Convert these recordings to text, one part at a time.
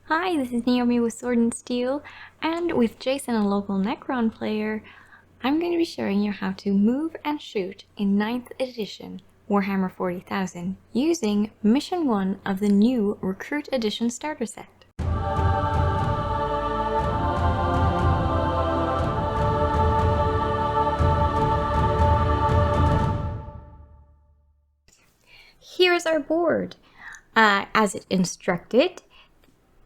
Hi, this is Naomi with Sword and Steel, and with Jason, a local Necron player, I'm going to be showing you how to move and shoot in 9th edition Warhammer 40,000 using Mission 1 of the new Recruit Edition starter set. Here's our board. As it instructed,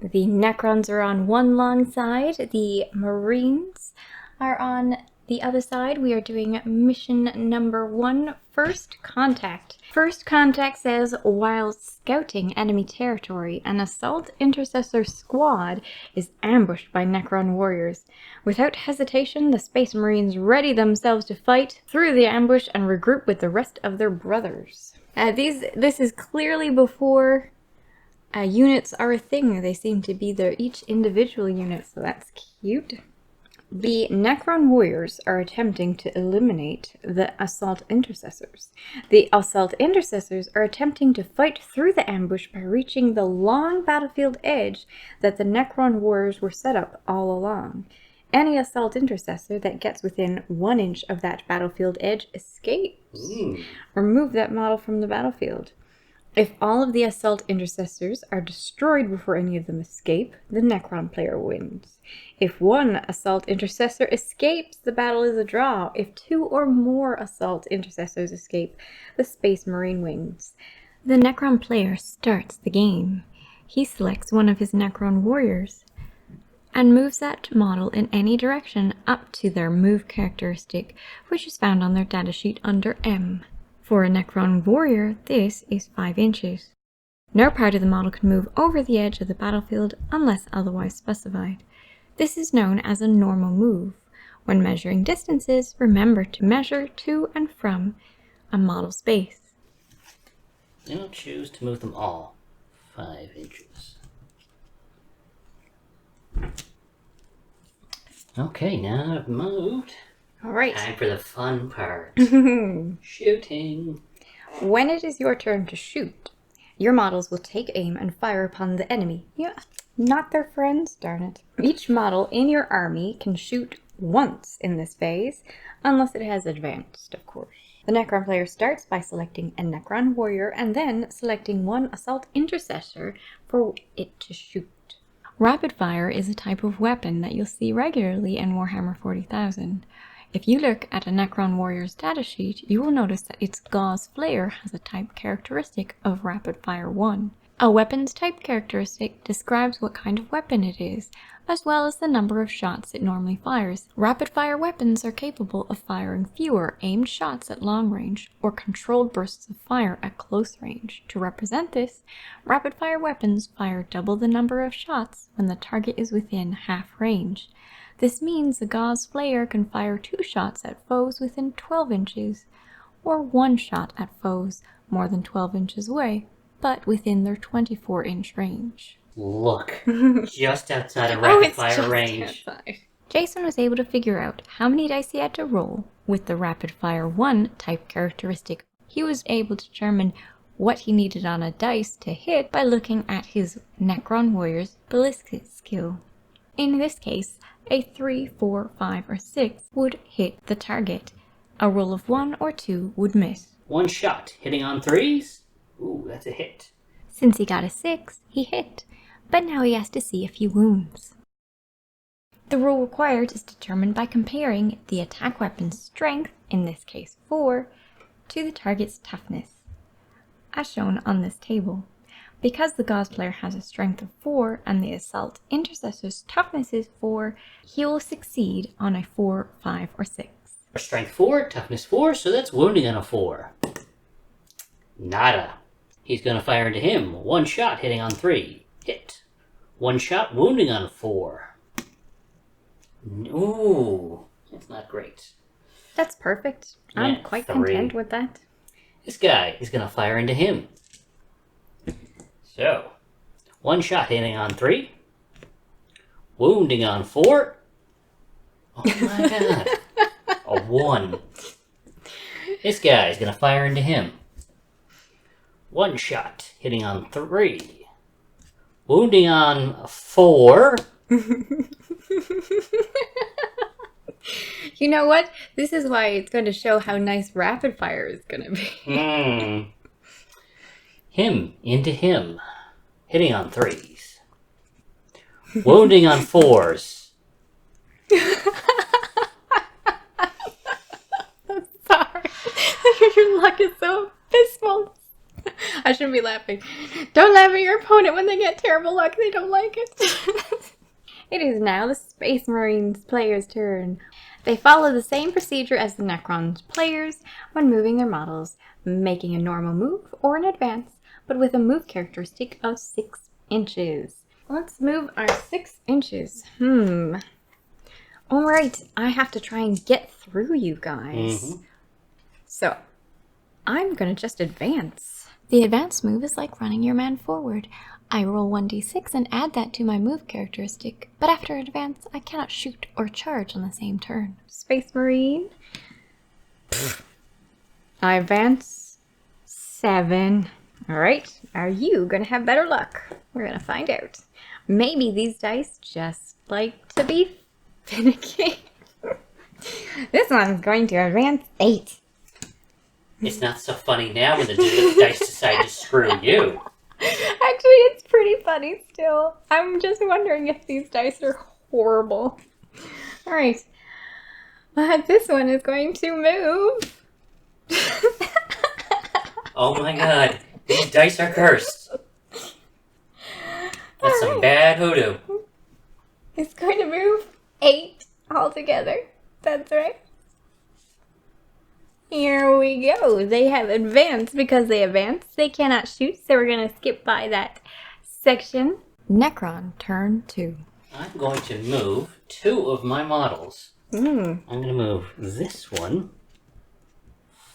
the Necrons are on one long side, the Marines are on the other side. We are doing mission number 1, First Contact. First Contact says, while scouting enemy territory, an assault intercessor squad is ambushed by Necron warriors. Without hesitation, the Space Marines ready themselves to fight through the ambush and regroup with the rest of their brothers. This is clearly before units are a thing. They seem to be each individual unit, so that's cute. The Necron warriors are attempting to eliminate the assault intercessors. The assault intercessors are attempting to fight through the ambush by reaching the long battlefield edge that the Necron warriors were set up all along. Any assault intercessor that gets within 1 inch of that battlefield edge escapes. Remove that model from the battlefield. If all of the assault intercessors are destroyed before any of them escape, the Necron player wins. If one assault intercessor escapes, the battle is a draw. If 2 or more assault intercessors escape, the Space Marine wins. The Necron player starts the game. He selects one of his Necron warriors and moves that model in any direction up to their move characteristic, which is found on their datasheet under M. For a Necron warrior, this is 5 inches. No part of the model can move over the edge of the battlefield unless otherwise specified. This is known as a normal move. When measuring distances, remember to measure to and from a model space. I'll choose to move them all 5 inches. Okay, now I've moved. All right. Time for the fun part. Shooting. When it is your turn to shoot, your models will take aim and fire upon the enemy. Yeah, not their friends, darn it. Each model in your army can shoot once in this phase, unless it has advanced, of course. The Necron player starts by selecting a Necron warrior and then selecting one assault intercessor for it to shoot. Rapid fire is a type of weapon that you'll see regularly in Warhammer 40,000. If you look at a Necron warrior's datasheet, you will notice that its gauze flare has a type characteristic of Rapid Fire 1. A weapon's type characteristic describes what kind of weapon it is, as well as the number of shots it normally fires. Rapid fire weapons are capable of firing fewer aimed shots at long range, or controlled bursts of fire at close range. To represent this, rapid fire weapons fire double the number of shots when the target is within half range. This means the gauze flare can fire 2 shots at foes within 12 inches, or 1 shot at foes more than 12 inches away, but within their 24-inch range. Look, just outside of rapid fire range. Outside. Jason was able to figure out how many dice he had to roll with the Rapid Fire 1 type characteristic. He was able to determine what he needed on a dice to hit by looking at his Necron warrior's ballistic skill. In this case, a 3, 4, 5, or 6 would hit the target. A roll of 1 or 2 would miss. 1 shot, hitting on 3s? Ooh, that's a hit. Since he got a 6, he hit, but now he has to see a few wounds. The roll required is determined by comparing the attack weapon's strength, in this case 4, to the target's toughness, as shown on this table. Because the gauze player has a strength of 4 and the assault intercessor's toughness is 4, he will succeed on a 4, 5, or 6. Strength 4, toughness 4, so that's wounding on a 4. Nada. He's going to fire into him. 1 shot, hitting on 3. Hit. 1 shot, wounding on 4. Ooh, that's not great. That's perfect. I'm quite 3. content with that. This guy is going to fire into him. So, 1 shot, hitting on 3. Wounding on 4. Oh my god. A 1. This guy is going to fire into him. 1 shot, hitting on 3. Wounding on 4. You know what? This is why it's going to show how nice rapid fire is going to be. Him into him. Hitting on 3s. Wounding on 4s. I'm sorry. Your luck is so abysmal. I shouldn't be laughing. Don't laugh at your opponent when they get terrible luck. They don't like it. It is now the Space Marines player's turn. They follow the same procedure as the Necron players when moving their models, making a normal move or an advance, but with a move characteristic of 6 inches. Let's move our 6 inches. Alright, I have to try and get through you guys. So, I'm gonna just advance. The advance move is like running your man forward. I roll 1d6 and add that to my move characteristic, but after advance, I cannot shoot or charge on the same turn. Space Marine. I advance 7. Alright, are you gonna have better luck? We're gonna find out. Maybe these dice just like to be finicky. This one's going to advance 8. It's not so funny now when the dice decide to screw you. Actually, it's pretty funny still. I'm just wondering if these dice are horrible. Alright. This one is going to move. Oh my god. These dice are cursed. That's some bad hoodoo. It's going to move 8 altogether. That's right. Here we go. They have advanced. Because they advanced, they cannot shoot, so we're going to skip by that section. Necron, turn 2. I'm going to move 2 of my models. I'm going to move this one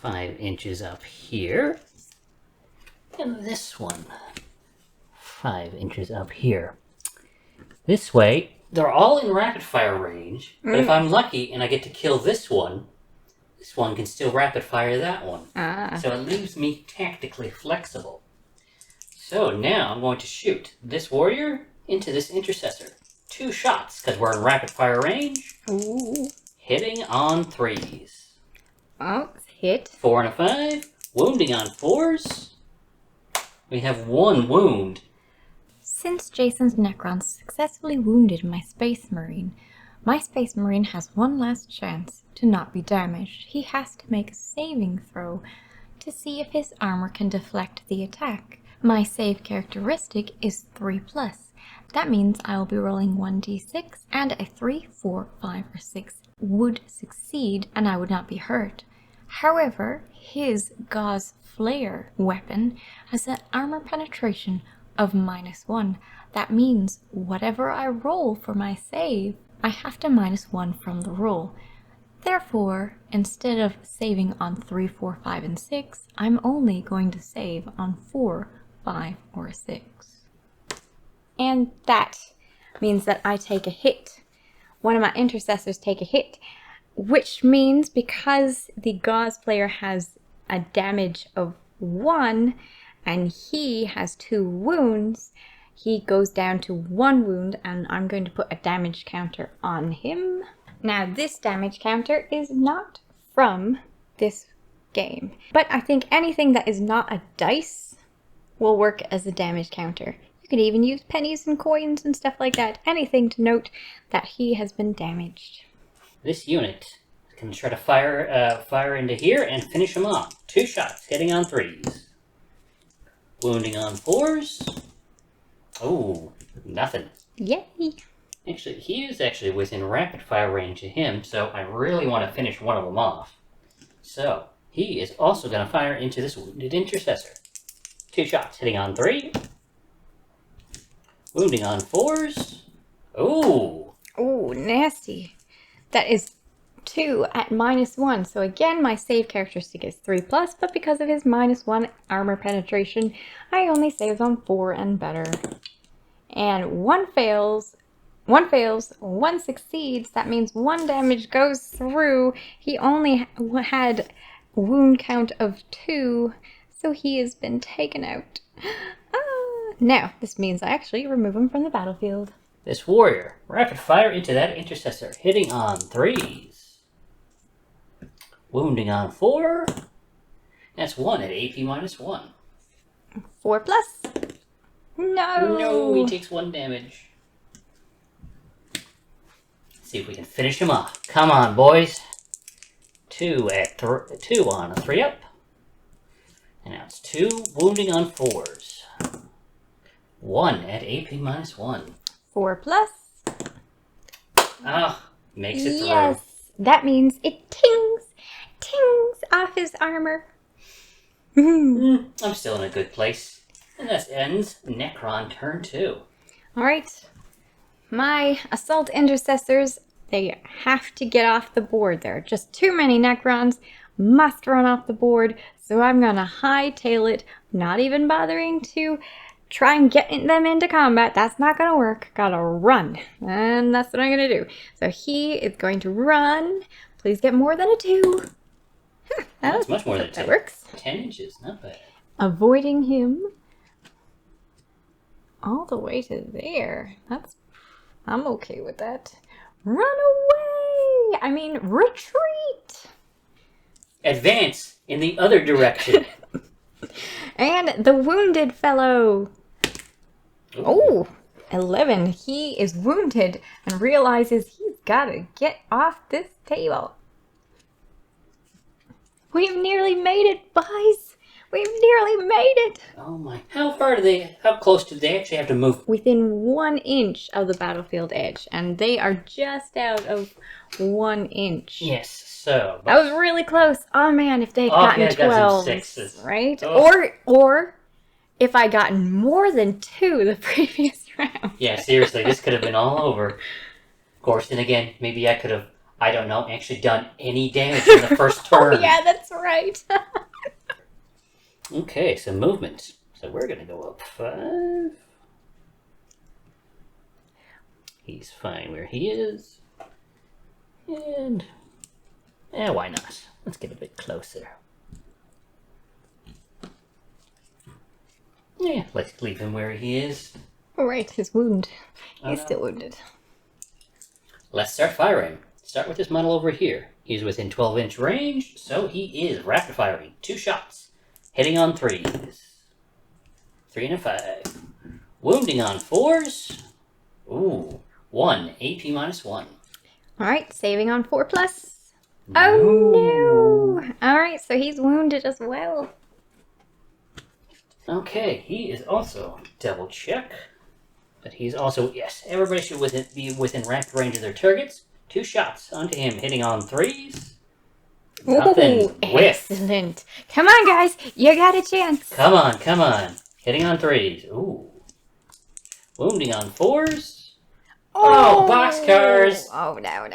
5 inches up here. And this one 5 inches up here. This way, they're all in rapid fire range, but if I'm lucky and I get to kill this one can still rapid fire that one. So it leaves me tactically flexible. So now I'm going to shoot this warrior into this intercessor. 2 shots, because we're in rapid fire range. Ooh. Hitting on 3s. Oh, it's hit. 4 and a 5. Wounding on 4s. We have 1 wound. Since Jason's Necron successfully wounded my Space Marine has one last chance to not be damaged. He has to make a saving throw to see if his armor can deflect the attack. My save characteristic is 3+. That means I will be rolling 1d6, and a 3, 4, 5, or 6 would succeed and I would not be hurt. However, his Gauze Flare weapon has an armor penetration of -1. That means whatever I roll for my save, I have to -1 from the roll. Therefore, instead of saving on 3, 4, 5, and 6, I'm only going to save on 4, 5, or 6. And that means that I take a hit. One of my intercessors take a hit, which means because the Gauze player has a damage of 1 and he has 2 wounds, he goes down to 1 wound, and I'm going to put a damage counter on him. Now, this damage counter is not from this game, but I think anything that is not a dice will work as a damage counter. You could even use pennies and coins and stuff like that. Anything to note that he has been damaged. This unit can try to fire into here and finish him off. 2 shots, hitting on 3s. Wounding on 4s. Oh, nothing. Yay! Actually, he is actually within rapid fire range of him, so I really want to finish one of them off. So, he is also going to fire into this wounded intercessor. 2 shots, hitting on 3. Wounding on 4s. Oh! Oh, nasty. That is 2 at -1. So again, my save characteristic is 3+, but because of his -1 armor penetration, I only save on 4 and better. And 1 fails, 1 succeeds. That means 1 damage goes through. He only had a wound count of 2, so he has been taken out. Now, this means I actually remove him from the battlefield. This warrior, rapid fire into that intercessor, hitting on 3s. Wounding on 4. That's 1 at AP -1. 4+. No! No, he takes 1 damage. Let's see if we can finish him off. Come on, boys. 2 on a 3-up. And now it's 2 wounding on 4s. 1 at AP -1. 4+. Ah, makes it through. Yes, that means it tings off his armor. I'm still in a good place. And that ends Necron turn 2. All right, my assault intercessors, they have to get off the board. There are just too many Necrons, must run off the board, so I'm gonna hightail it, not even bothering to try and get them into combat. That's not gonna work. Gotta run, and that's what I'm gonna do. So he is going to run. Please get more than a 2. That's much more than 2. That works. 10 inches, not bad. Avoiding him all the way to there. I'm okay with that. Run away! I mean, retreat! Advance in the other direction. And the wounded fellow. Oh, 11. He is wounded and realizes he's got to get off this table. We've nearly made it, boys. We've nearly made it. Oh my. How close do they actually have to move? Within 1 inch of the battlefield edge. And they are just out of 1 inch. Yes, so. That was really close. Oh man, if they'd gotten 12, right? Oh. Or if I gotten more than 2 the previous round. Yeah, seriously, this could have been all over. Of course, and again, maybe I could have, I don't know, actually done any damage in the first turn. Oh yeah, that's right. Okay, so movement. So we're gonna go up 5. He's fine where he is. And why not? Let's get a bit closer. Yeah, let's leave him where he is. All right, his wound. He's still wounded. Let's start firing. Start with this model over here. He's within 12-inch range, so he is rapid firing. 2 shots. Hitting on 3s. 3 and a 5. Wounding on 4s. Ooh, 1 AP -1. All right, saving on 4+. Oh no! All right, so he's wounded as well. Okay, he is also double check. But he's also, yes, everybody should be within rapid range of their targets. 2 shots onto him, hitting on 3s. Nothing. Excellent. Come on, guys. You got a chance. Come on, come on. Hitting on 3s. Ooh. Wounding on 4s. Oh, boxcars. Oh, no.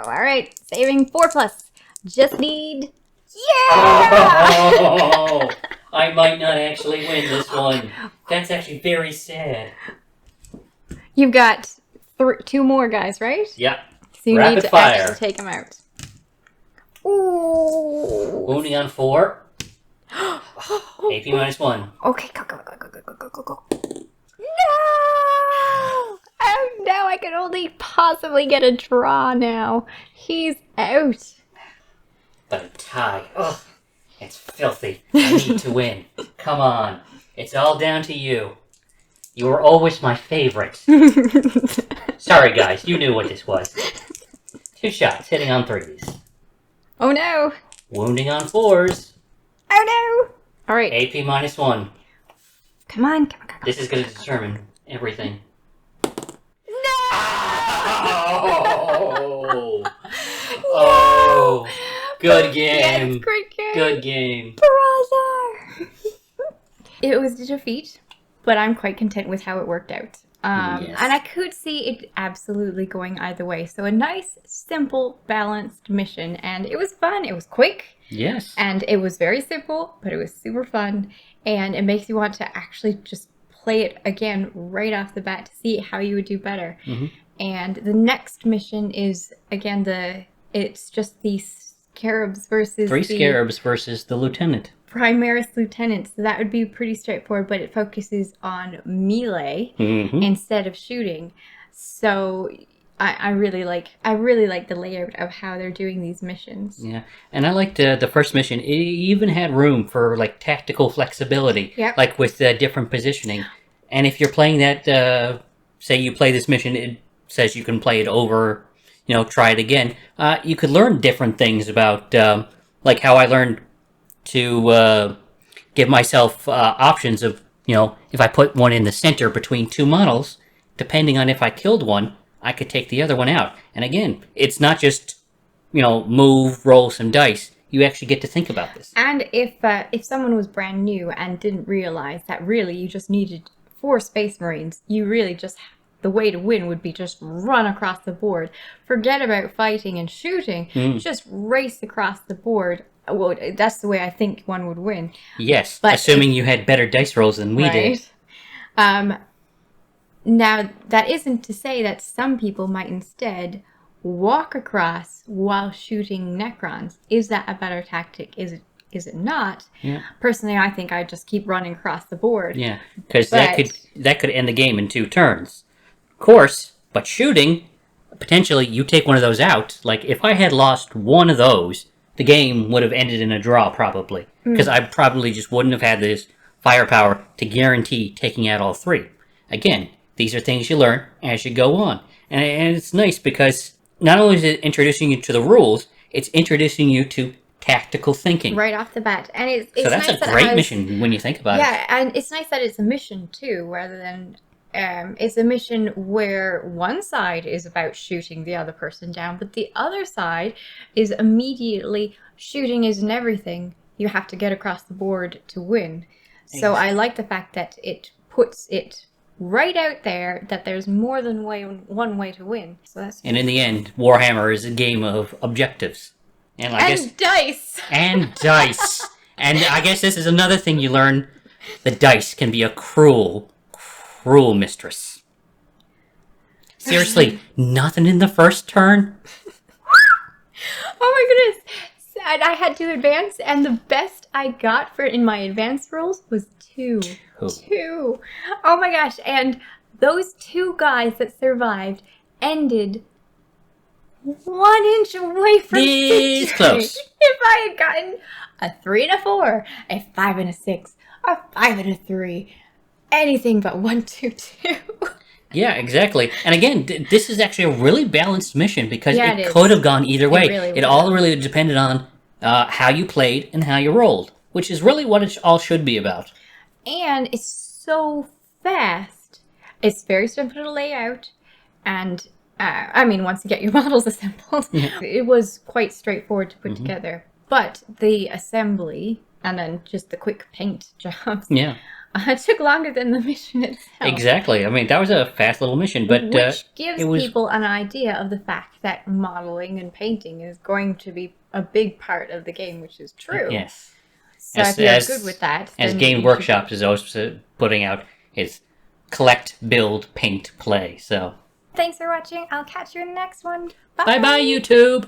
All right, saving 4+. Just need... Yeah! Oh, I might not actually win this one. That's actually very sad. You've got 2 more guys, right? Yep. So you Rapid need to fire. actually take them out. Ooh. Wounding on 4. AP -1. Okay, go. No! Oh no, I can only possibly get a draw now. He's out. But a tie. Ugh. It's filthy. I need to win. Come on. It's all down to you. You were always my favorite. Sorry, guys. You knew what this was. 2 shots, hitting on 3s. Oh no. Wounding on 4s. Oh no. All right. AP -1. Come on. This is going to determine everything. No! Oh! Oh! Good game. Yes, great game. Good game. Brother. It was a defeat, but I'm quite content with how it worked out. Yes. And I could see it absolutely going either way. So a nice, simple, balanced mission. And it was fun. It was quick. Yes. And it was very simple, but it was super fun. And it makes you want to actually just play it again right off the bat to see how you would do better. Mm-hmm. And the next mission is, again, it's just the scarabs versus 3 scarabs versus the lieutenant. Primaris Lieutenant, so that would be pretty straightforward, but it focuses on melee instead of shooting. So I really like the layout of how they're doing these missions. Yeah, and I liked the first mission. It even had room for like tactical flexibility, like with different positioning. And if you're playing that, say you play this mission, it says you can play it over, try it again. You could learn different things about, like how I learned to give myself options of, if I put one in the center between two models, depending on if I killed one, I could take the other one out. And again, it's not just, move, roll some dice. You actually get to think about this. And if someone was brand new and didn't realize that really you just needed 4 Space Marines, you really just, the way to win would be just run across the board. Forget about fighting and shooting. Just race across the board. Well, that's the way I think one would win. Yes, but assuming you had better dice rolls than we did. Now, that isn't to say that some people might instead walk across while shooting Necrons. Is that a better tactic? Is it not? Yeah. Personally, I think I'd just keep running across the board. Yeah, because that could end the game in 2 turns. Of course, but shooting, potentially you take one of those out. Like, if I had lost one of those, the game would have ended in a draw, probably. Because I probably just wouldn't have had this firepower to guarantee taking out all 3. Again, these are things you learn as you go on. And it's nice because not only is it introducing you to the rules, it's introducing you to tactical thinking. Right off the bat. And it's so that's nice a great mission when you think about it. Yeah, and it's nice that it's a mission too, rather than... it's a mission where one side is about shooting the other person down, but the other side is immediately shooting isn't everything. You have to get across the board to win. So I like the fact that it puts it right out there that there's more than one way to win. So that's and in the end, Warhammer is a game of objectives. And dice! And dice! And I guess this is another thing you learn. The dice can be a cruel mistress. Seriously, nothing in the first turn? Oh my goodness! And I had to advance, and the best I got in my advanced rolls was 2. 2. Oh my gosh! And those 2 guys that survived ended 1 inch away from this victory. Close. If I had gotten a 3 and a 4, a 5 and a 6, a 5 and a 3, anything but 1, 2, 2. Yeah, exactly. And again, this is actually a really balanced mission because it could have gone either way. It all really depended on how you played and how you rolled, which is really what it all should be about. And it's so fast. It's very simple to lay out. And, once you get your models assembled, it was quite straightforward to put together. But the assembly, and then just the quick paint jobs... Yeah. It took longer than the mission itself. Exactly. That was a fast little mission, but which gives people an idea of the fact that modeling and painting is going to be a big part of the game, which is true. Yes. So if you're good with that, as Game Workshop is always putting out, is collect, build, paint, play. So thanks for watching. I'll catch you in the next one. Bye bye, YouTube.